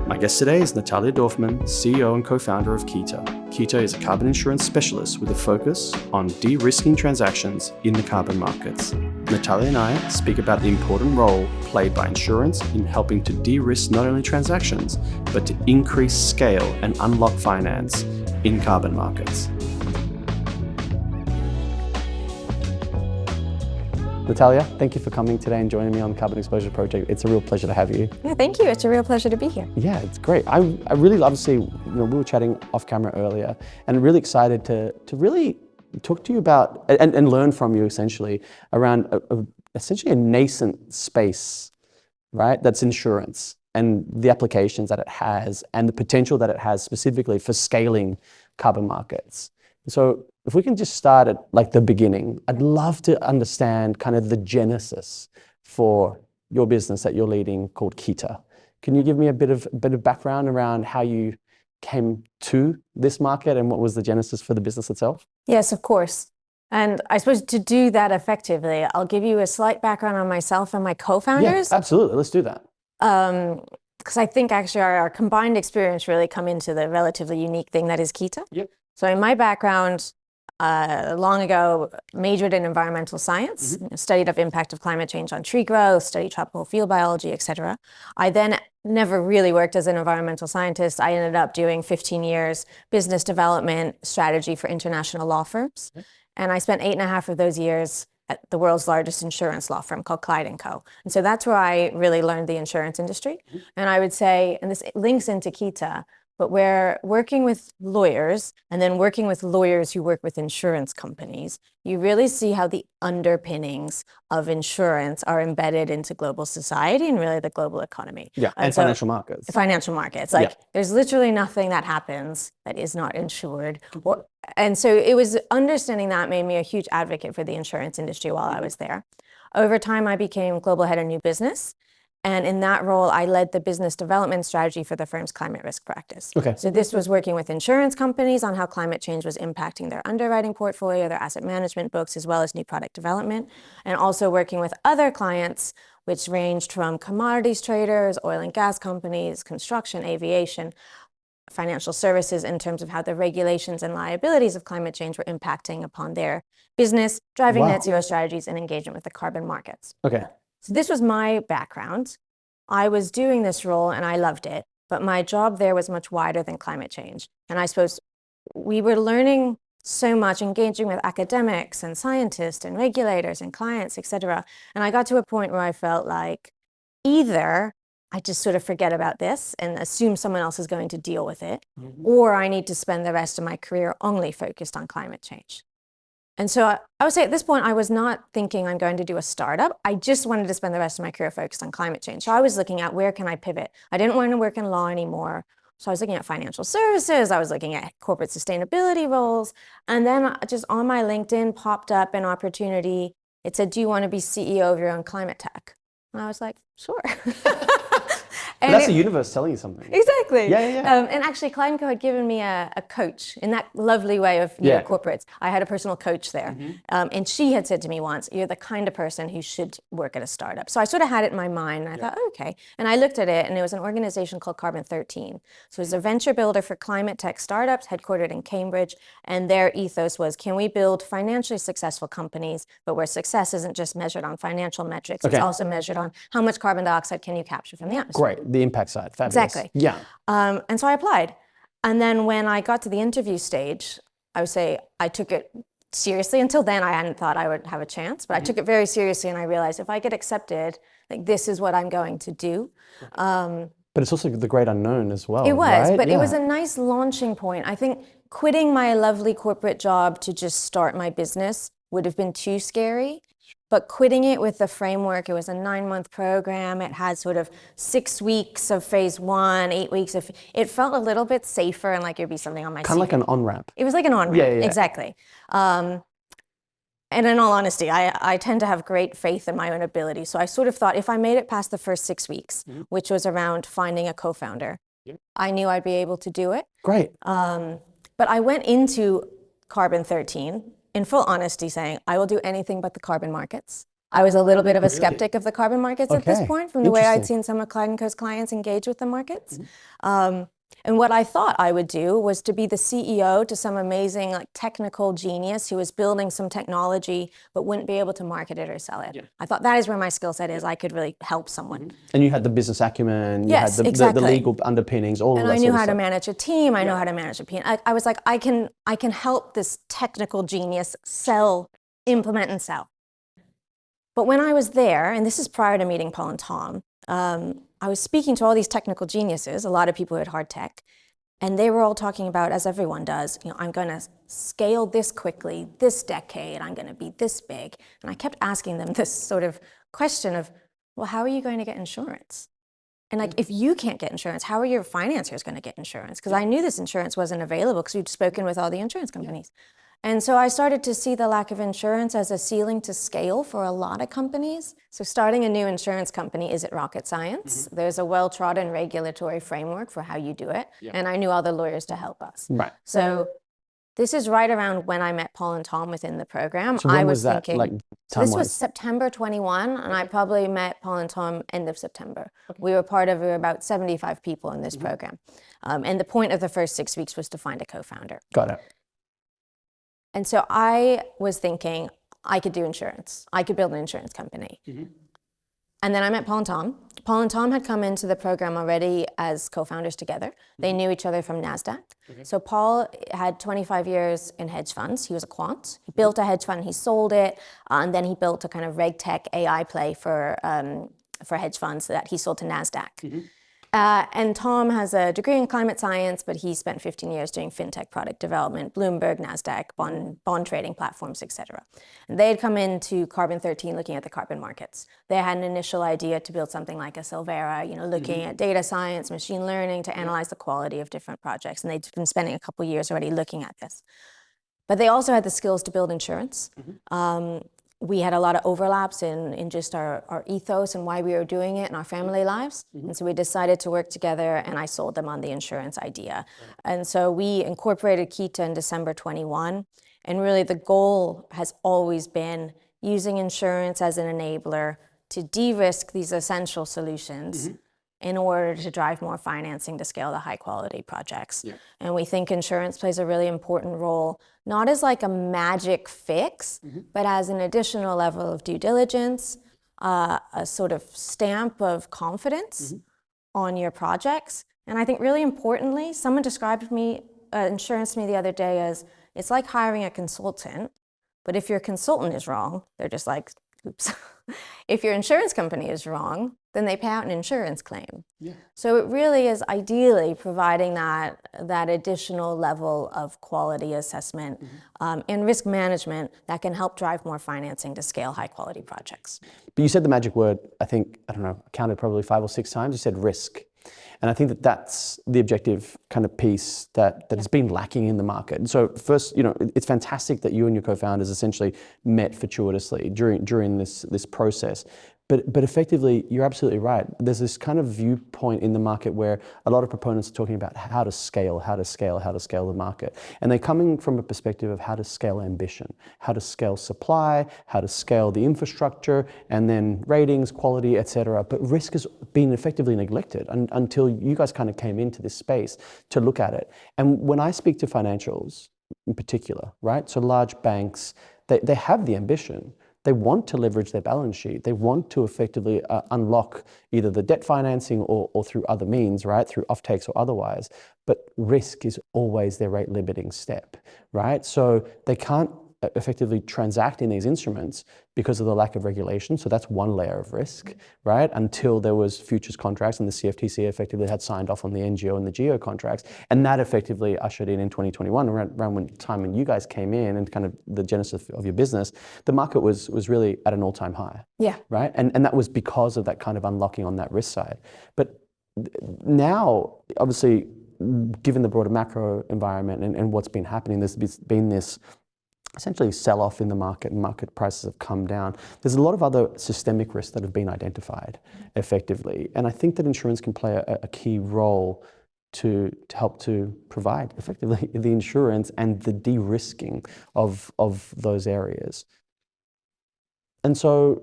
My guest today is Natalia Dorfman, CEO and co-founder of Kita. Kita is a carbon insurance specialist with a focus on de-risking transactions in the carbon markets. Natalia and I speak about the important role played by insurance in helping to de-risk not only transactions, but to increase scale and unlock finance in carbon markets. Natalia, thank you for coming today and joining me on the Carbon Exposure Project. It's a real pleasure to have you. Yeah, thank you. It's a real pleasure to be here. Yeah, it's great. I really obviously, we were chatting off camera earlier, and really excited to really talk to you about and learn from you essentially around essentially a nascent space, right? That's insurance and the applications that it has and the potential that it has specifically for scaling carbon markets. So if we can just start at like the beginning, I'd love to understand kind of the genesis for your business that you're leading called Kita. Can you give me a bit of background around how you came to this market and what was the genesis for the business itself? Yes, of course. And I suppose to do that effectively, I'll give you a slight background on myself and my co-founders. Yeah, absolutely. Let's do that. Because I think actually our combined experience really come into the relatively unique thing that is Kita. Yep. So in my background, long ago, majored in environmental science, studied the impact of climate change on tree growth, studied tropical field biology, etc. I then never really worked as an environmental scientist. I ended up doing 15 years business development strategy for international law firms. And I spent 8.5 of those years at the world's largest insurance law firm called Clyde & Co. And so that's where I really learned the insurance industry. And I would say, and this links into Kita, but we're working with lawyers and then working with lawyers who work with insurance companies, you really see how the underpinnings of insurance are embedded into global society and really the global economy. Yeah, and so, financial markets. Financial markets. There's literally nothing that happens that is not insured. And so it was understanding that made me a huge advocate for the insurance industry while I was there. Over time, I became global head of new business. And in that role, I led the business development strategy for the firm's climate risk practice. Okay. So this was working with insurance companies on how climate change was impacting their underwriting portfolio, their asset management books, as well as new product development. And also working with other clients, which ranged from commodities traders, oil and gas companies, construction, aviation, financial services, in terms of how the regulations and liabilities of climate change were impacting upon their business, driving net zero strategies and engagement with the carbon markets. Okay. So this was my background. I was doing this role and I loved it, but my job there was much wider than climate change. And I suppose we were learning so much, engaging with academics and scientists and regulators and clients, etc. And I got to a point where I felt like either I just sort of forget about this and assume someone else is going to deal with it, or I need to spend the rest of my career only focused on climate change. And so I would say at this point, I was not thinking I'm going to do a startup. I just wanted to spend the rest of my career focused on climate change. So I was looking at where can I pivot? I didn't want to work in law anymore. So I was looking at financial services. I was looking at corporate sustainability roles. And then just on my LinkedIn popped up an opportunity. It said, do you want to be CEO of your own climate tech? And I was like, sure. And that's the universe telling you something. Exactly. Yeah. And actually, Clyde & Co had given me a coach in that lovely way of corporates. I had a personal coach there. And she had said to me once, you're the kind of person who should work at a startup. So I sort of had it in my mind. And I thought, okay. And I looked at it, and it was an organization called Carbon 13. So it was a venture builder for climate tech startups headquartered in Cambridge. And their ethos was, can we build financially successful companies, but where success isn't just measured on financial metrics, it's also measured on how much carbon dioxide can you capture from the atmosphere. Great. The impact side. Fabulous. Exactly. Yeah. And so I applied. And then when I got to the interview stage, I would say I took it seriously. Until then, I hadn't thought I would have a chance, but I took it very seriously, and I realized if I get accepted, like this is what I'm going to do. But it's also the great unknown as well. It was, right? but it was a nice launching point. I think quitting my lovely corporate job to just start my business would have been too scary. But quitting it with the framework, it was a 9-month program. It had sort of 6 weeks of phase 1, 8 weeks of, it felt a little bit safer and like it'd be something on my CV. Kind of like an on-ramp. It was like an on-ramp, Yeah. Exactly. And in all honesty, I tend to have great faith in my own ability. So I sort of thought if I made it past the first 6 weeks, which was around finding a co-founder, I knew I'd be able to do it. Great. But I went into Carbon 13 in full honesty saying, I will do anything but the carbon markets. I was a little bit of a skeptic of the carbon markets at this Okay. point, from the way I'd Interesting. seen some of Clyde & Co's clients engage with the markets. And what I thought I would do was to be the CEO to some amazing like technical genius who was building some technology but wouldn't be able to market it or sell it. I thought that is where my skill set is. I could really help someone. And you had the business acumen, you Yes, had the exactly. legal underpinnings, all of And that I knew sort of how to stuff. manage a team. I know how to manage a team. I was like, I can help this technical genius sell, implement, and sell. But when I was there, and this is prior to meeting Paul and Tom, I was speaking to all these technical geniuses, a lot of people who had hard tech, and they were all talking about, as everyone does, I'm going to scale this quickly, this decade, I'm going to be this big. And I kept asking them this sort of question of, well, how are you going to get insurance? And like, if you can't get insurance, how are your financiers going to get insurance? Because I knew this insurance wasn't available because we'd spoken with all the insurance companies. And so I started to see the lack of insurance as a ceiling to scale for a lot of companies. So starting a new insurance company isn't rocket science. There's a well-trodden regulatory framework for how you do it. And I knew all the lawyers to help us. Right. So this is right around when I met Paul and Tom within the program. So when I was that, thinking, like, so this was time-wise? September 21, and I probably met Paul and Tom end of September. We were about 75 people in this program. And the point of the first 6 weeks was to find a co-founder. Got it. And so I was thinking I could do insurance. I could build an insurance company. And then I met Paul and Tom. Paul and Tom had come into the program already as co-founders together. They knew each other from NASDAQ. So Paul had 25 years in hedge funds. He was a quant. He built a hedge fund, he sold it, and then he built a kind of reg tech AI play for hedge funds that he sold to NASDAQ. And Tom has a degree in climate science, but he spent 15 years doing fintech product development, Bloomberg, NASDAQ, bond trading platforms, et cetera. And they had come into Carbon 13 looking at the carbon markets. They had an initial idea to build something like a Silvera, looking at data science, machine learning to analyze the quality of different projects. And they'd been spending a couple of years already looking at this. But they also had the skills to build insurance. We had a lot of overlaps in just our ethos and why we were doing it in our family lives. And so we decided to work together, and I sold them on the insurance idea. And so we incorporated Kita in December 21. And really the goal has always been using insurance as an enabler to de-risk these essential solutions in order to drive more financing to scale the high quality projects. And we think insurance plays a really important role, not as like a magic fix, but as an additional level of due diligence, a sort of stamp of confidence on your projects. And I think really importantly, someone described insurance to me the other day as, it's like hiring a consultant, but if your consultant is wrong, they're just like, oops. If your insurance company is wrong, then they pay out an insurance claim. So it really is ideally providing that additional level of quality assessment and risk management that can help drive more financing to scale high quality projects. But you said the magic word, I counted probably 5 or 6 times. You said risk. And I think that that's the objective kind of piece that has been lacking in the market. And so first, it's fantastic that you and your co-founders essentially met fortuitously during this process. But effectively, you're absolutely right. There's this kind of viewpoint in the market where a lot of proponents are talking about how to scale the market. And they're coming from a perspective of how to scale ambition, how to scale supply, how to scale the infrastructure, and then ratings, quality, et cetera. But risk has been effectively neglected until you guys kind of came into this space to look at it. And when I speak to financials in particular, right? So large banks, they have the ambition. They want to leverage their balance sheet. They want to effectively unlock either the debt financing or through other means, right? Through offtakes or otherwise. But risk is always their rate limiting step, right? So they can't effectively transact in these instruments because of the lack of regulation. So that's one layer of risk, right? Until there was futures contracts and the CFTC effectively had signed off on the NGO and the GEO contracts. And that effectively ushered in 2021, around time when you guys came in and kind of the genesis of your business, the market was really at an all-time high, right? And that was because of that kind of unlocking on that risk side. But now, obviously, given the broader macro environment and what's been happening, there's been this essentially sell-off in the market and market prices have come down. There's a lot of other systemic risks that have been identified effectively. And I think that insurance can play a key role to help to provide effectively the insurance and the de-risking of those areas. And so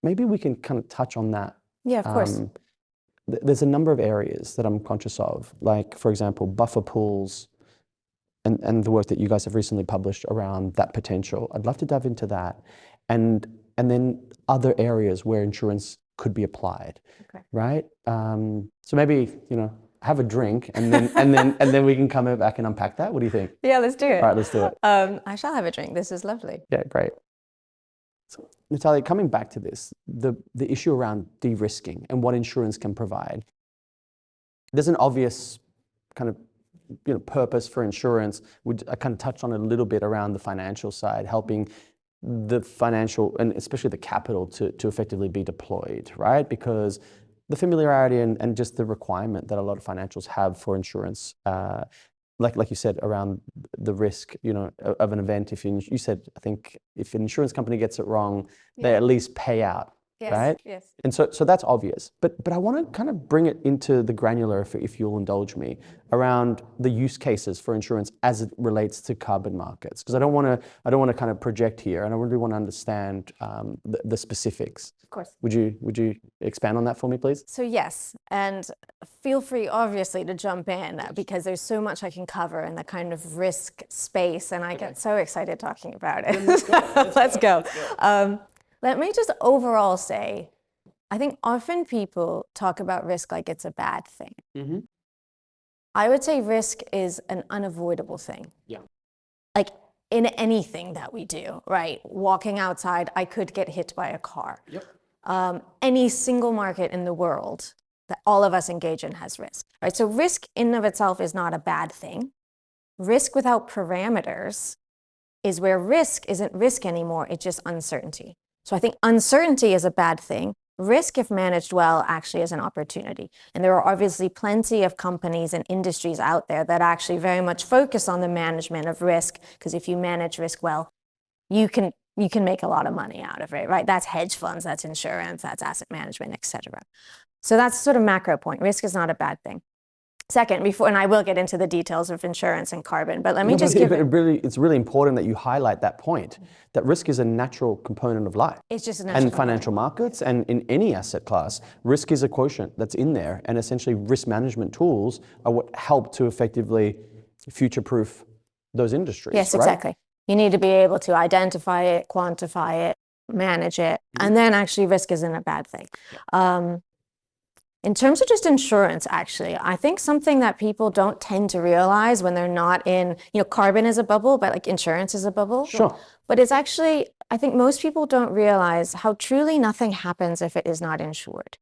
maybe we can kind of touch on that. Yeah, of course. There's a number of areas that I'm conscious of, like, for example, buffer pools and the work that you guys have recently published around that potential. I'd love to dive into that. And then other areas where insurance could be applied, Okay. right? So maybe, have a drink and then we can come back and unpack that. What do you think? Yeah, let's do it. All right, let's do it. I shall have a drink. This is lovely. Yeah, great. So, Natalia, coming back to this, the issue around de-risking and what insurance can provide. There's an obvious kind of purpose for insurance. I kind of touched on it a little bit around the financial side, helping the financial and especially the capital to effectively be deployed, right? Because the familiarity and just the requirement that a lot of financials have for insurance, like you said, around the risk, of an event. If you said, I think if an insurance company gets it wrong, they at least pay out. Yes, right? yes. And so that's obvious. But I want to kind of bring it into the granular, if you'll indulge me, around the use cases for insurance as it relates to carbon markets. Because I don't want to kind of project here, and I really want to understand the specifics. Of course. Would you expand on that for me, please? So yes, and feel free, obviously, to jump in because there's so much I can cover in the kind of risk space, and I get so excited talking about it. Let's go. Let me just overall say, I think often people talk about risk like it's a bad thing. Mm-hmm. I would say risk is an unavoidable thing. Yeah. Like in anything that we do, right? Walking outside, I could get hit by a car. Yep. Any single market in the world that all of us engage in has risk, right? So risk in and of itself is not a bad thing. Risk without parameters is where risk isn't risk anymore, it's just uncertainty. So I think uncertainty is a bad thing. Risk, if managed well, actually is an opportunity. And there are obviously plenty of companies and industries out there that actually very much focus on the management of risk, because if you manage risk well, you can make a lot of money out of it, right? That's hedge funds, that's insurance, that's asset management, et cetera. So that's sort of macro point. Risk is not a bad thing. Second, and I will get into the details of insurance and carbon, but let me just give it's really important that you highlight that point, that risk is a natural component of life. It's just a natural And financial markets and in any asset class, risk is a quotient that's in there, and essentially risk management tools are what help to effectively future-proof those industries. Yes, right? exactly. You need to be able to identify it, quantify it, manage it, and then actually risk isn't a bad thing. In terms of just insurance, actually, I think something that people don't tend to realize when they're not in, carbon is a bubble, but like insurance is a bubble. Sure. But it's actually, I think most people don't realize how truly nothing happens if it is not insured.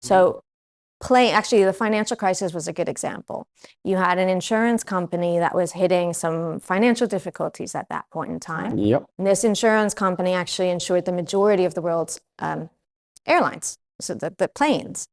So actually, the financial crisis was a good example. You had an insurance company that was hitting some financial difficulties at that point in time. Yep. And this insurance company actually insured the majority of the world's airlines, so the planes.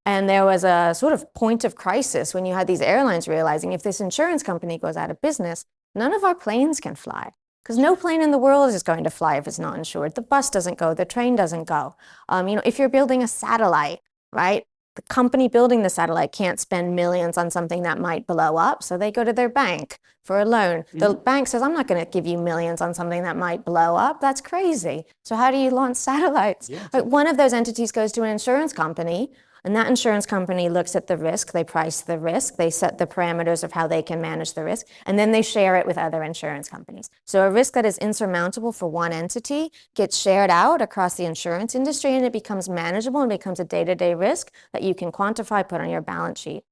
And there was a sort of point of crisis when you had these airlines realizing if this insurance company goes out of business, none of our planes can fly. Because no plane in the world is going to fly if it's not insured. The bus doesn't go, the train doesn't go. If you're building a satellite, right? The company building the satellite can't spend millions on something that might blow up, so they go to their bank for a loan. Mm-hmm. The bank says, I'm not going to give you millions on something that might blow up. That's crazy. So how do you launch satellites? Yeah. But one of those entities goes to an insurance company, and that insurance company looks at the risk, they price the risk, they set the parameters of how they can manage the risk, and then they share it with other insurance companies. So a risk that is insurmountable for one entity gets shared out across the insurance industry, and it becomes manageable and becomes a day-to-day risk that you can quantify, put on your balance sheet.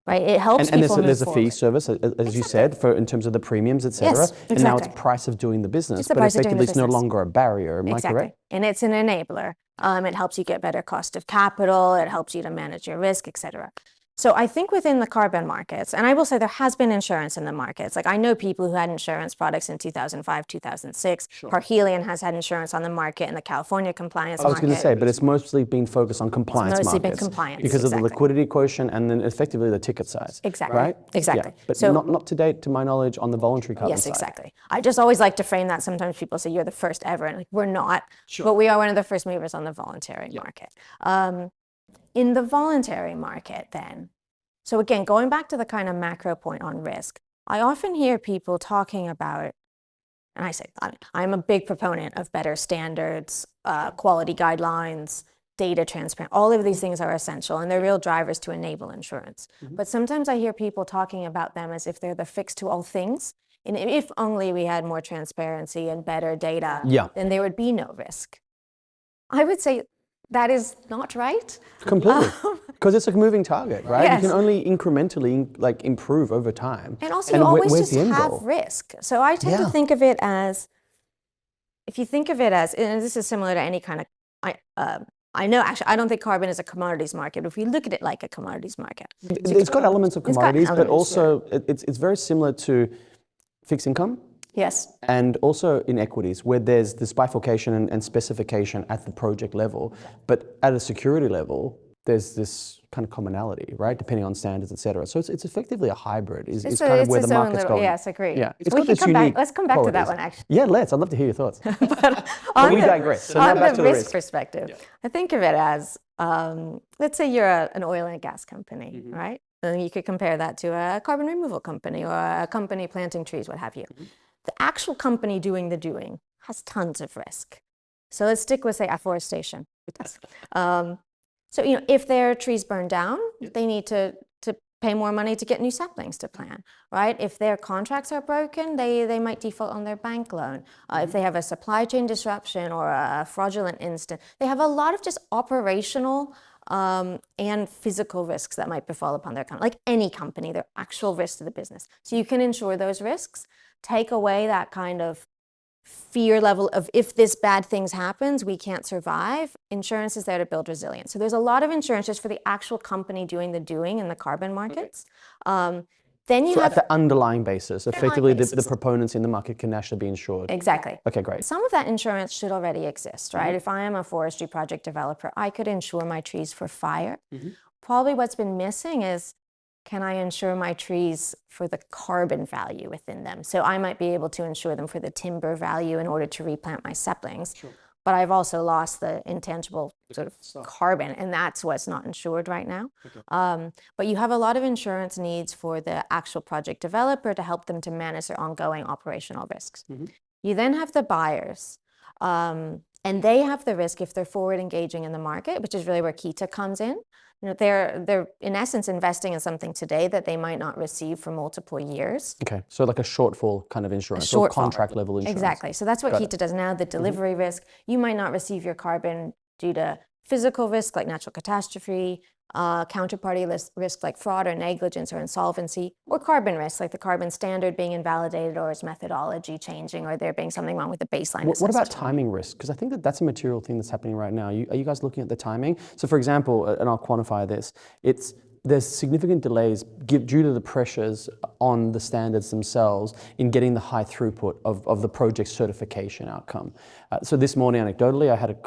Right? It helps people move forward. And there's a fee service, as you said, in terms of the premiums, et cetera. Yes, exactly. And now it's price of doing the business, but effectively it's no longer a barrier. Am I correct? And it's an enabler. It helps you get better cost of capital. It helps you to manage your risk, et cetera. So I think within the carbon markets, and I will say there has been insurance in the markets. Like I know people who had insurance products in 2005, 2006. Sure. Parhelion has had insurance on the market in the California compliance market. I was going to say, but it's mostly been focused on compliance markets. It's mostly been compliance. Because of the liquidity quotient and then effectively the ticket size. Exactly. Right? Exactly. Yeah. But so, not to date, to my knowledge, on the voluntary carbon side. Yes, exactly. I just always like to frame that. Sometimes people say you're the first ever, and we're not. Sure. But we are one of the first movers on the voluntary market. In the voluntary market then, so again, going back to the kind of macro point on risk, I often hear people talking about and I say, I'm a big proponent of better standards, quality guidelines, data transparent. All of these things are essential, and they're real drivers to enable insurance. But sometimes I hear people talking about them as if they're the fix to all things. And if only we had more transparency and better data, then there would be no risk. I would say that is not right. Completely. Because it's a moving target, right? Yes. You can only incrementally improve over time. And also, you always where's just the end have goal? risk. So I tend to think of it as, if you think of it as, and this is similar to any kind of, I know, actually, I don't think carbon is a commodities market. If we look at it like a commodities market. It's got elements of commodities, but also it's very similar to fixed income. Yes. And also in equities, where there's this bifurcation and specification at the project level, but at a security level, there's this kind of commonality, right? Depending on standards, et cetera. So it's effectively a hybrid, is kind of where the market's going. Yes, agree. Yeah, we can come back. Let's come back to that one, actually. Yeah, let's. I'd love to hear your thoughts. But we digress. So now back to the risk perspective, I think of it as, let's say you're an oil and gas company, right? And you could compare that to a carbon removal company or a company planting trees, what have you. The actual company doing the doing has tons of risk. So let's stick with, say, afforestation. So, if their trees burn down, they need to pay more money to get new saplings to plant, right? If their contracts are broken, they might default on their bank loan. If they have a supply chain disruption or a fraudulent incident, they have a lot of just operational and physical risks that might befall upon their company. Like any company, they're actual risks to the business. So you can insure those risks, take away that kind of fear level of, if this bad things happens, we can't survive. Insurance is there to build resilience. So there's a lot of insurance just for the actual company doing the doing in the carbon markets. Then you have at the underlying basis, effectively the proponents in the market can actually be insured. Exactly. Okay, great. Some of that insurance should already exist, right? If I am a forestry project developer, I could insure my trees for fire. Probably what's been missing is, can I insure my trees for the carbon value within them? So I might be able to insure them for the timber value in order to replant my saplings. But I've also lost the intangible sort of carbon, and that's what's not insured right now. But you have a lot of insurance needs for the actual project developer to help them to manage their ongoing operational risks. You then have the buyers. And they have the risk if they're forward engaging in the market, which is really where Kita comes in. They're in essence investing in something today that they might not receive for multiple years. Okay, so like a shortfall kind of insurance, or contract level insurance. Exactly. So that's what Kita does now. The delivery risk, you might not receive your carbon due to physical risk like natural catastrophe, counterparty risk like fraud or negligence or insolvency, or carbon risk like the carbon standard being invalidated or its methodology changing, or there being something wrong with the baseline. What about timing risk? Because I think that's a material thing that's happening right now. Are you guys looking at the timing? So for example, and I'll quantify this, there's significant delays due to the pressures on the standards themselves in getting the high throughput of the project certification outcome. So this morning, anecdotally, I had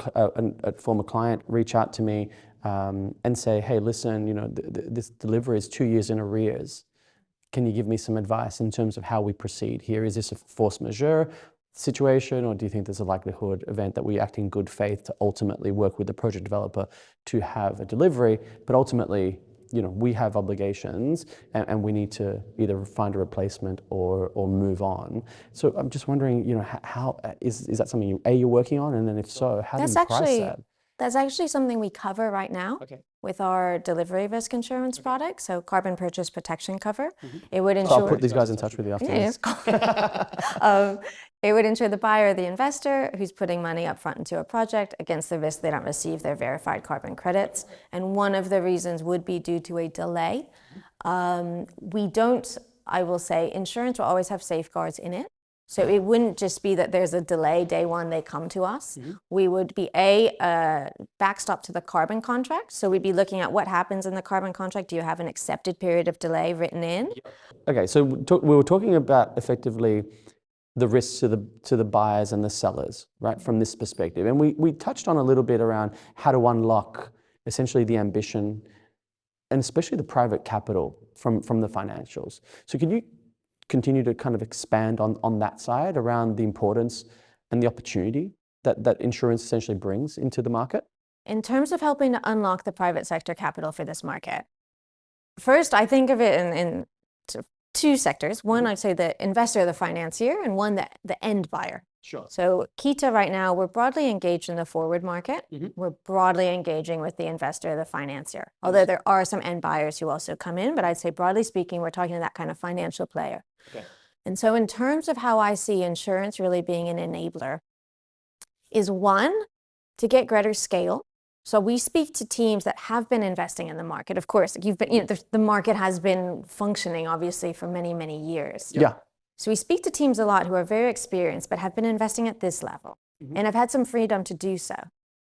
a former client reach out to me and say, hey, listen, this delivery is 2 years in arrears. Can you give me some advice in terms of how we proceed here? Is this a force majeure situation, or do you think there's a likelihood event that we act in good faith to ultimately work with the project developer to have a delivery, but ultimately, we have obligations and we need to either find a replacement or move on. So I'm just wondering, how is that something you're working on? And then if so, how do you price that? That's actually something we cover right now with our delivery risk insurance product. So carbon purchase protection cover. It would ensure. I'll put these guys in touch with you after this. It would insure the buyer or the investor who's putting money up front into a project against the risk they don't receive their verified carbon credits. And one of the reasons would be due to a delay. I will say, insurance will always have safeguards in it. So it wouldn't just be that there's a delay day one, they come to us. We would be a backstop to the carbon contract. So we'd be looking at what happens in the carbon contract. Do you have an accepted period of delay written in? Okay, so we were talking about effectively the risks to the buyers and the sellers, right, from this perspective. And we touched on a little bit around how to unlock essentially the ambition and especially the private capital from the financials. So can you continue to kind of expand on that side around the importance and the opportunity that insurance essentially brings into the market? In terms of helping to unlock the private sector capital for this market, first, I think of it in two sectors. One, I'd say the investor, the financier, and one, the end buyer. Sure. So Kita right now, we're broadly engaged in the forward market. We're broadly engaging with the investor, the financier, although there are some end buyers who also come in, but I'd say broadly speaking, we're talking to that kind of financial player. Okay. And so in terms of how I see insurance really being an enabler is one, to get greater scale. So we speak to teams that have been investing in the market. Of course, the market has been functioning obviously for many, many years. Yeah. So we speak to teams a lot who are very experienced, but have been investing at this level and have had some freedom to do so.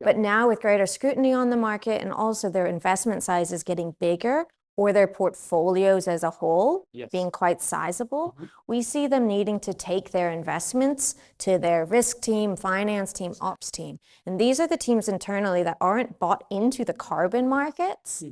But now with greater scrutiny on the market and also their investment sizes getting bigger or their portfolios as a whole being quite sizable, we see them needing to take their investments to their risk team, finance team, ops team. And these are the teams internally that aren't bought into the carbon markets.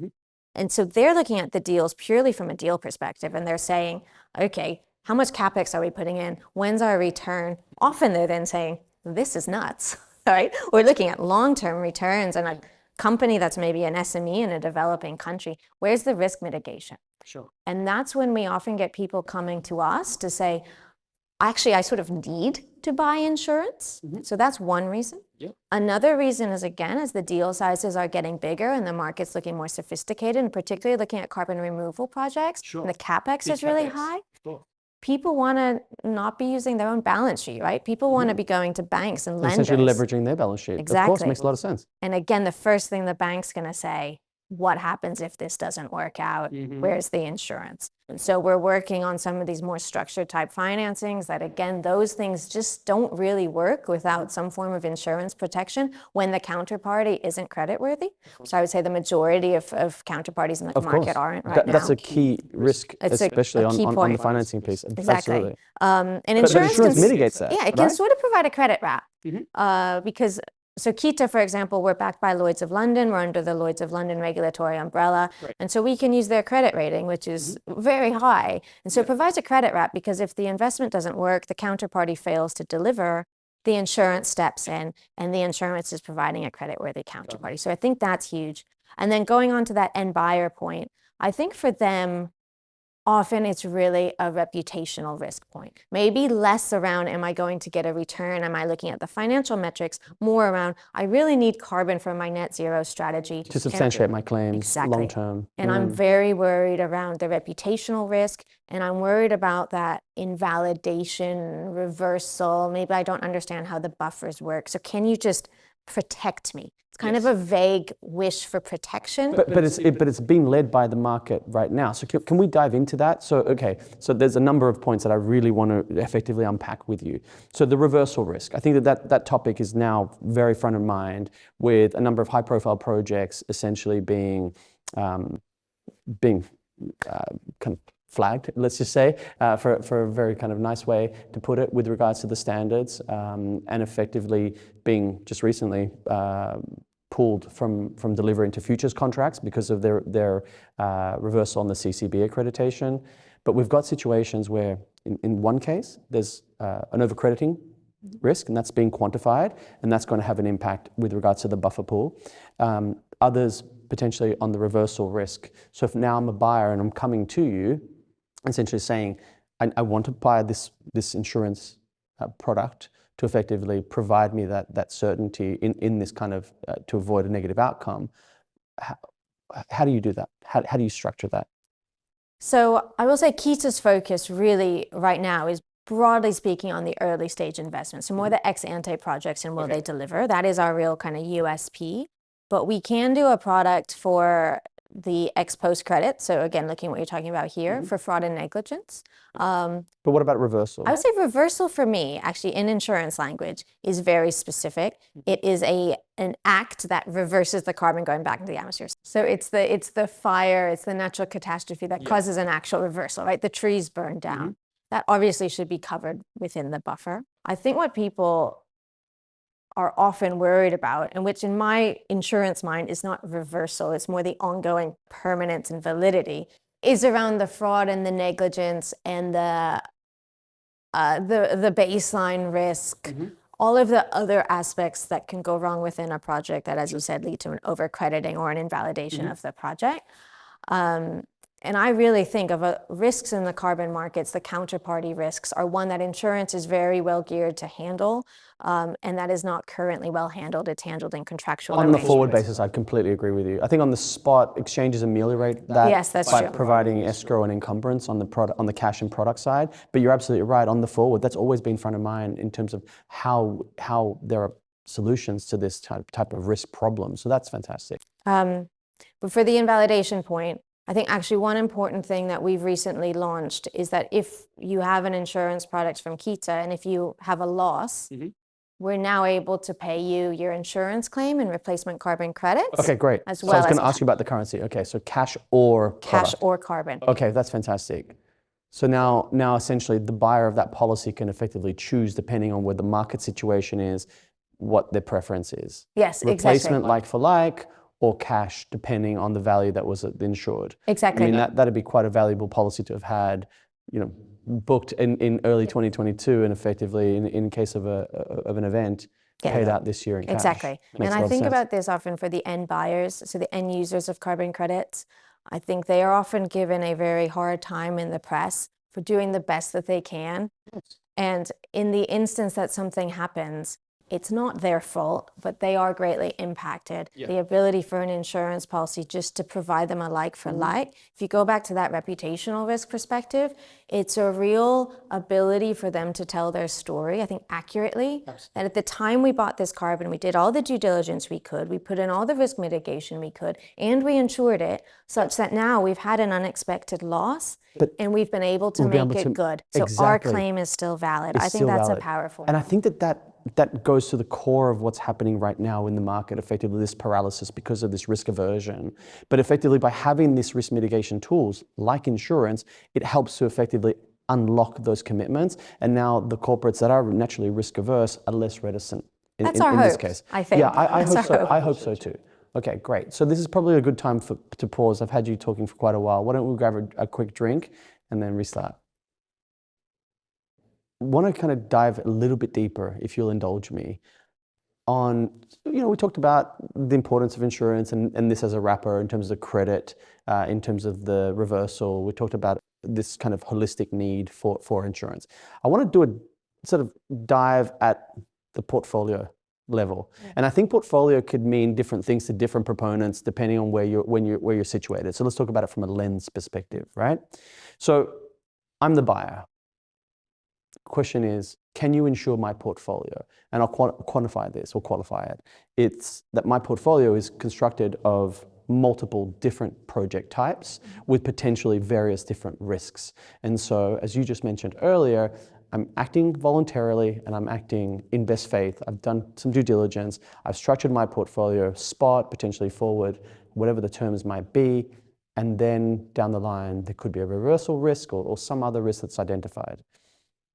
And so they're looking at the deals purely from a deal perspective and they're saying, okay, how much CapEx are we putting in? When's our return? Often they're then saying, this is nuts, right? We're looking at long-term returns and a company that's maybe an SME in a developing country. Where's the risk mitigation? Sure. And that's when we often get people coming to us to say, actually, I sort of need to buy insurance. So that's one reason. Another reason is, again, as the deal sizes are getting bigger and the market's looking more sophisticated, and particularly looking at carbon removal projects, and the CapEx is really high. People want to not be using their own balance sheet, right? People want to be going to banks and lenders. Essentially leveraging their balance sheet. Exactly. Of course, makes a lot of sense. And again, the first thing the bank's going to say, what happens if this doesn't work out? Where's the insurance? And so we're working on some of these more structured type financings that, again, those things just don't really work without some form of insurance protection when the counterparty isn't creditworthy. So I would say the majority of counterparties in the market aren't right now. That's a key risk, especially on the financing piece. Exactly. Absolutely. And But insurance mitigates that. Yeah, it can sort of provide a credit wrap because so Kita, for example, we're backed by Lloyd's of London. We're under the Lloyd's of London regulatory umbrella. And so we can use their credit rating, which is very high. And so it provides a credit wrap because if the investment doesn't work, the counterparty fails to deliver, the insurance steps in and the insurance is providing a creditworthy counterparty. So I think that's huge. And then going on to that end buyer point, I think for them, often it's really a reputational risk point. Maybe less around, am I going to get a return? Am I looking at the financial metrics? More around, I really need carbon for my net zero strategy. To substantiate my claims long term. And I'm very worried around the reputational risk. And I'm worried about that invalidation, reversal. Maybe I don't understand how the buffers work. So can you just protect me? It's kind of a vague wish for protection. But it's being led by the market right now. So can we dive into that? So there's a number of points that I really want to effectively unpack with you. So the reversal risk. I think that topic is now very front of mind with a number of high profile projects essentially being kind of flagged, let's just say, for a very kind of nice way to put it with regards to the standards, and effectively being just recently pulled from delivering to futures contracts because of their reversal on the CCB accreditation. But we've got situations where in one case there's an overcrediting risk, and that's being quantified, and that's going to have an impact with regards to the buffer pool. Others potentially on the reversal risk. So if now I'm a buyer and I'm coming to you, essentially saying, I want to buy this insurance product to effectively provide me that certainty in this kind of, to avoid a negative outcome. How do you do that? How do you structure that? So I will say Kita's focus really right now is broadly speaking on the early stage investments. So more the ex ante projects and will they deliver. That is our real kind of USP. But we can do a product for the ex post credit. So again, looking at what you're talking about here for fraud and negligence. But what about reversal? I would say reversal for me, actually in insurance language, is very specific. It is an act that reverses the carbon going back into the atmosphere. So it's the fire, it's the natural catastrophe that causes an actual reversal, right? The trees burn down. That obviously should be covered within the buffer. I think what people are often worried about, and which in my insurance mind is not reversal, it's more the ongoing permanence and validity, is around the fraud and the negligence and the baseline risk, all of the other aspects that can go wrong within a project that, as you said, lead to an overcrediting or an invalidation of the project. And I really think of risks in the carbon markets, the counterparty risks, are one that insurance is very well geared to handle, and that is not currently well handled. It's handled in contractual On the arrangements. forward basis, I completely agree with you. I think on the spot, exchanges ameliorate that Yes, that's by true. providing escrow and encumbrance on the product, on the cash and product side. But you're absolutely right. On the forward, that's always been front of mind in terms of how there are solutions to this type of risk problem. So that's fantastic. But for the invalidation point, I think actually one important thing that we've recently launched is that if you have an insurance product from Kita and if you have a loss, we're now able to pay you your insurance claim and replacement carbon credits. Okay, great. As So well I was going as to ask you about the currency. Okay, so cash or cash product. or carbon. Okay, that's fantastic. So now essentially the buyer of that policy can effectively choose, depending on where the market situation is, what their preference is. Yes, Replacement exactly. like for like, or cash, depending on the value that was insured. Exactly. I mean, that'd be quite a valuable policy to have had, booked in early 2022, and effectively in case of an event, paid out this year in cash. Exactly. Makes And a lot I of think sense. about this often for the end buyers, so the end users of carbon credits. I think they are often given a very hard time in the press for doing the best that they can. And in the instance that something happens, it's not their fault, but they are greatly impacted. The ability for an insurance policy just to provide them a like for like. If you go back to that reputational risk perspective, it's a real ability for them to tell their story, I think, accurately. And at the time we bought this carbon, we did all the due diligence we could, we put in all the risk mitigation we could, and we insured it such that now we've had an unexpected loss, and we've been able to make it good. So our claim is still valid. I think that's a powerful. And I think that goes to the core of what's happening right now in the market, effectively this paralysis because of this risk aversion. But effectively by having these risk mitigation tools like insurance, it helps to effectively unlock those commitments. And now the corporates that are naturally risk averse are less reticent in this case. I think. Yeah, I hope so. I hope so too. Okay, great. So this is probably a good time to pause. I've had you talking for quite a while. Why don't we grab a quick drink and then restart? Want to kind of dive a little bit deeper, if you'll indulge me, on, we talked about the importance of insurance and this as a wrapper in terms of credit, in terms of the reversal. We talked about this kind of holistic need for insurance. I want to do a sort of dive at the portfolio level. And I think portfolio could mean different things to different proponents depending on where you're situated. So let's talk about it from a lens perspective, right? So I'm the buyer. Question is, can you insure my portfolio? And I'll quantify this or qualify it. It's that my portfolio is constructed of multiple different project types with potentially various different risks. And so, as you just mentioned earlier, I'm acting voluntarily and I'm acting in best faith. I've done some due diligence. I've structured my portfolio spot, potentially forward, whatever the terms might be. And then down the line, there could be a reversal risk or some other risk that's identified.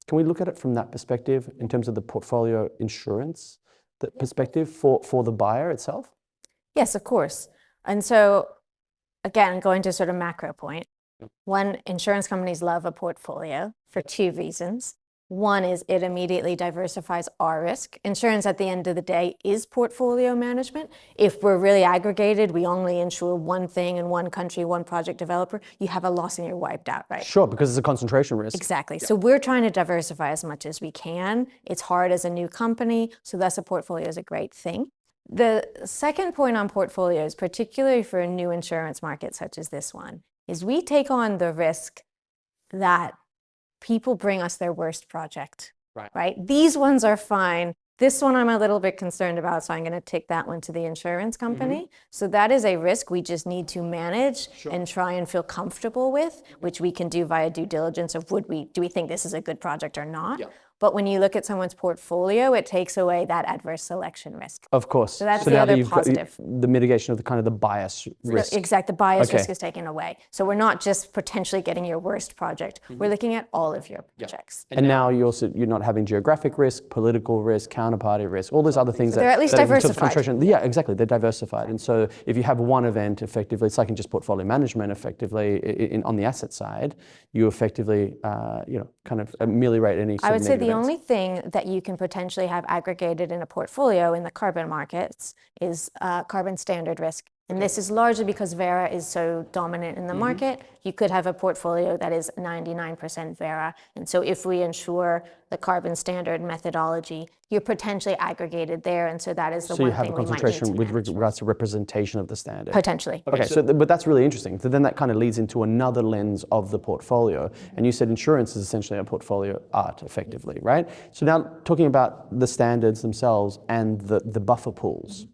Can we look at it from that perspective in terms of the portfolio insurance perspective for the buyer itself? Yes, of course. And so, again, going to sort of macro point, one, insurance companies love a portfolio for two reasons. One is it immediately diversifies our risk. Insurance at the end of the day is portfolio management. If we're really aggregated, we only insure one thing in one country, one project developer, you have a loss and you're wiped out, right? Sure, because it's a concentration risk. Exactly. So we're trying to diversify as much as we can. It's hard as a new company, so thus a portfolio is a great thing. The second point on portfolios, particularly for a new insurance market such as this one, is we take on the risk that people bring us their worst project, right? These ones are fine. This one I'm a little bit concerned about, so I'm going to take that one to the insurance company. So that is a risk we just need to manage and try and feel comfortable with, which we can do via due diligence of do we think this is a good project or not? But when you look at someone's portfolio, it takes away that adverse selection risk. Of course. So that's the other positive. The mitigation of the bias risk. Exactly, the bias risk is taken away. So we're not just potentially getting your worst project. We're looking at all of your projects. And now you're not having geographic risk, political risk, counterparty risk, all those other things they're at least diversified. Yeah, exactly. They're diversified. And so if you have one event, effectively, it's like in just portfolio management, effectively, on the asset side, you effectively, kind of ameliorate any sort I would of say the events. only thing that you can potentially have aggregated in a portfolio in the carbon markets is carbon standard risk And this is largely because Vera is so dominant in the market. You could have a portfolio that is 99% Vera. And so if we ensure the carbon standard methodology, you're potentially aggregated there. And so that is the So one you have a thing we might need concentration to with manage. regards to representation of the standard. Potentially. Okay, but that's really interesting. So then that kind of leads into another lens of the portfolio. And you said insurance is essentially a portfolio art, effectively, right? So now talking about the standards themselves and the buffer pools,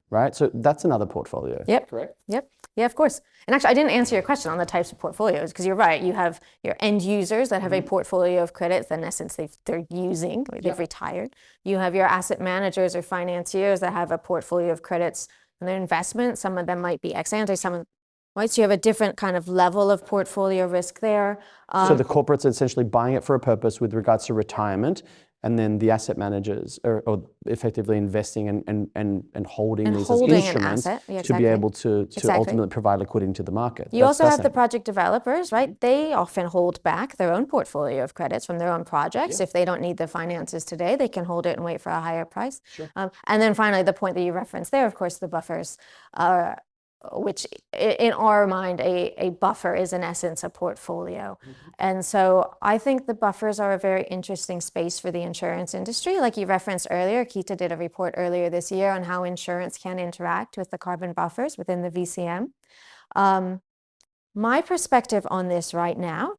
right? So that's another portfolio. Yep. Correct? Yep. Yeah, of course. And actually, I didn't answer your question on the types of portfolios because you're right. You have your end users that have a portfolio of credits that in essence they're using, or they've retired. You have your asset managers or financiers that have a portfolio of credits and their investments. Some of them might be ex ante, some of right? So you have a different kind of level of portfolio risk there. So the corporates are essentially buying it for a purpose with regards to retirement, and then the asset managers are effectively investing and holding these as holding an instruments asset. Yeah, to be exactly. able to Exactly. ultimately provide liquidity to the market. You also have the project developers, right? They often hold back their own portfolio of credits from their own projects. If they don't need the finances today, they can hold it and wait for a higher price. And then finally, the point that you referenced there, of course, the buffers, which in our mind, a buffer is in essence a portfolio. And so I think the buffers are a very interesting space for the insurance industry. Like you referenced earlier, Kita did a report earlier this year on how insurance can interact with the carbon buffers within the VCM. My perspective on this right now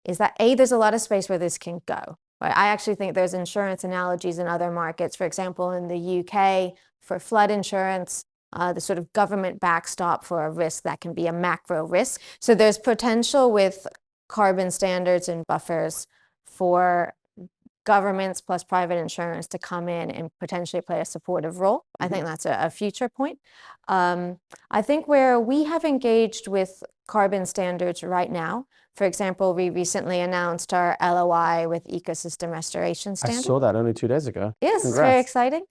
is that there's a lot of space where this can go. Right? I actually think there's insurance analogies in other markets. For example, in the UK, for flood insurance, the sort of government backstop for a risk that can be a macro risk. So there's potential with carbon standards and buffers for governments plus private insurance to come in and potentially play a supportive role. I think that's a future point. I think where we have engaged with carbon standards right now, for example, we recently announced our LOI with Ecosystem Restoration Standard. I saw that only 2 days ago. Yes, it's very exciting.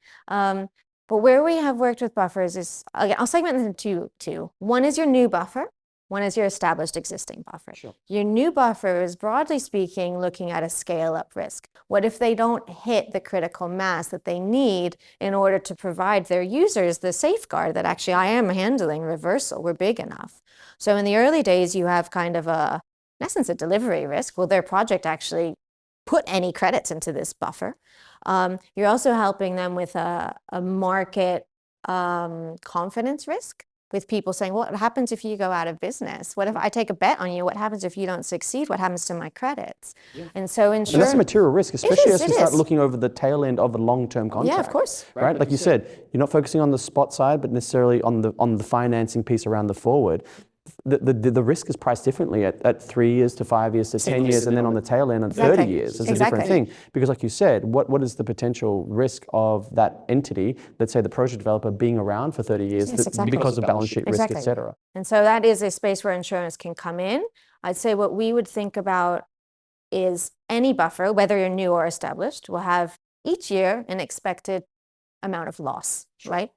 But where we have worked with buffers is, again, I'll segment them into two. One is your new buffer. One is your established existing buffer. Sure. Your new buffer is, broadly speaking, looking at a scale-up risk. What if they don't hit the critical mass that they need in order to provide their users the safeguard that actually I am handling reversal? We're big enough. So in the early days, you have kind of in essence, a delivery risk. Will their project actually put any credits into this buffer? You're also helping them with a market confidence risk, with people saying, well, what happens if you go out of business? What if I take a bet on you? What happens if you don't succeed? What happens to my credits? And so insurance... And that's a material risk, especially as you start looking over the tail end of a long-term contract. Yeah, of course. Right? Like you said, you're not focusing on the spot side, but necessarily on the financing piece around the forward. The risk is priced differently at 3 years to 5 years to 10 years, and then on the tail end at 30 years. It's a different thing. Because like you said, what is the potential risk of that entity, let's say the project developer, being around for 30 years because of balance sheet risk, et cetera? And so that is a space where insurance can come in. I'd say what we would think about is any buffer, whether you're new or established, will have each year an expected amount of loss, right?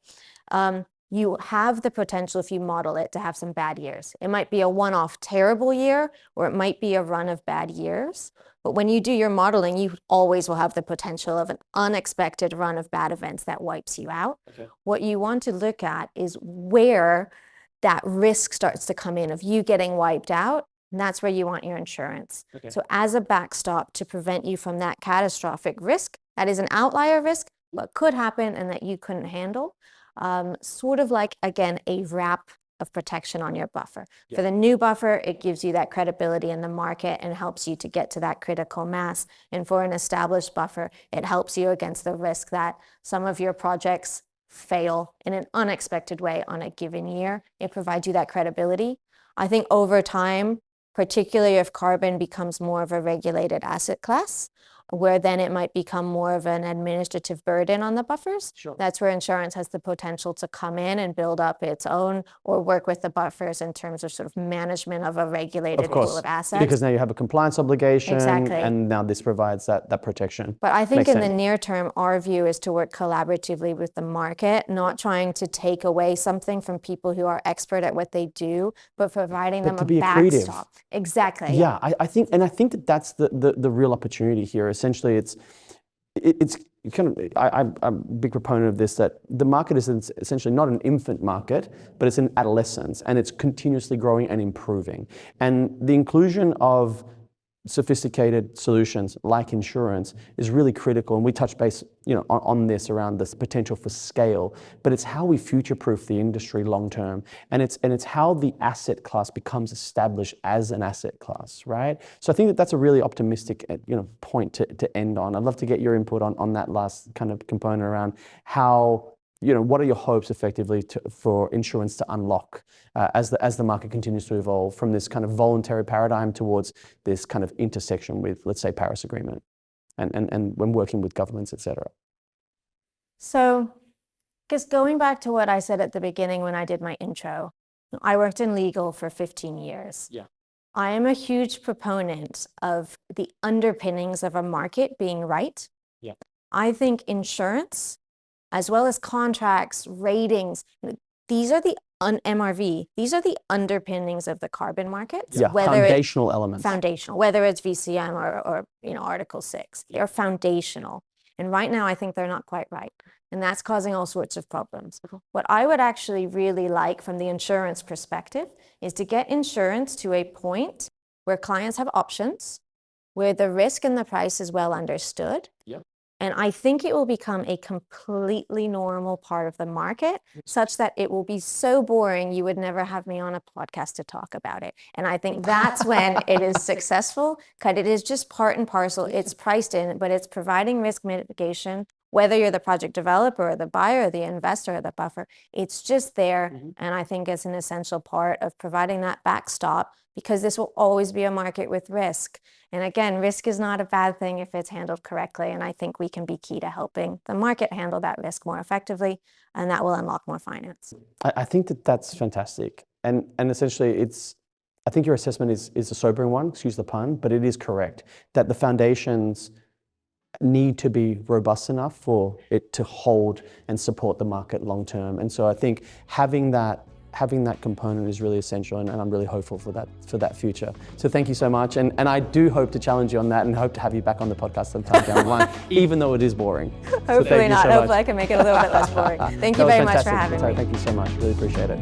You have the potential, if you model it, to have some bad years. It might be a one-off terrible year, or it might be a run of bad years. But when you do your modeling, you always will have the potential of an unexpected run of bad events that wipes you out. What you want to look at is where that risk starts to come in of you getting wiped out, and that's where you want your insurance. So as a backstop to prevent you from that catastrophic risk, that is an outlier risk, what could happen and that you couldn't handle. Sort of like, again, a wrap of protection on your buffer. For the new buffer, it gives you that credibility in the market and helps you to get to that critical mass. And for an established buffer, it helps you against the risk that some of your projects fail in an unexpected way on a given year. It provides you that credibility. I think over time, particularly if carbon becomes more of a regulated asset class, where then it might become more of an administrative burden on the buffers. That's where insurance has the potential to come in and build up its own, or work with the buffers in terms of sort of management of a regulated pool of assets. Because now you have a compliance obligation, and now this provides that protection. But I think in the near term, our view is to work collaboratively with the market, not trying to take away something from people who are expert at what they do, but providing them a backstop. Exactly. Yeah, I think that that's the real opportunity here. Essentially, it's I'm a big proponent of this, that the market is essentially not an infant market, but it's an adolescence, and it's continuously growing and improving. And the inclusion of sophisticated solutions like insurance is really critical, and we touch base on this around this potential for scale, but it's how we future-proof the industry long term, and it's how the asset class becomes established as an asset class, right? So I think that that's a really optimistic point to end on. I'd love to get your input on that last kind of component around how, what are your hopes effectively for insurance to unlock as the market continues to evolve from this kind of voluntary paradigm towards this kind of intersection with, let's say, Paris Agreement and when working with governments, et cetera? So, because going back to what I said at the beginning when I did my intro, I worked in legal for 15 years. Yeah. I am a huge proponent of the underpinnings of a market being right. Yeah. I think insurance, as well as contracts, ratings, these are the MRV, these are the underpinnings of the carbon markets. Yeah, foundational elements. Foundational, whether it's VCM or Article 6, they're foundational. And right now, I think they're not quite right. And that's causing all sorts of problems. What I would actually really like from the insurance perspective is to get insurance to a point where clients have options, where the risk and the price is well understood. Yep. And I think it will become a completely normal part of the market, such that it will be so boring you would never have me on a podcast to talk about it. And I think that's when it is successful, because it is just part and parcel. It's priced in, but it's providing risk mitigation, whether you're the project developer or the buyer or the investor or the buffer. It's just there. Mm-hmm. And I think it's an essential part of providing that backstop, because this will always be a market with risk. And again, risk is not a bad thing if it's handled correctly. And I think we can be key to helping the market handle that risk more effectively, and that will unlock more finance. I think that's fantastic. And essentially I think your assessment is a sobering one, excuse the pun, but it is correct that the foundations need to be robust enough for it to hold and support the market long term. And so I think having that component is really essential, and I'm really hopeful for that future. So thank you so much, and I do hope to challenge you on that, and hope to have you back on the podcast sometime down the line, even though it is boring. Hopefully not. Hopefully I can make it a little bit less boring. Thank you very much for having me. Thank you so much. Really appreciate it.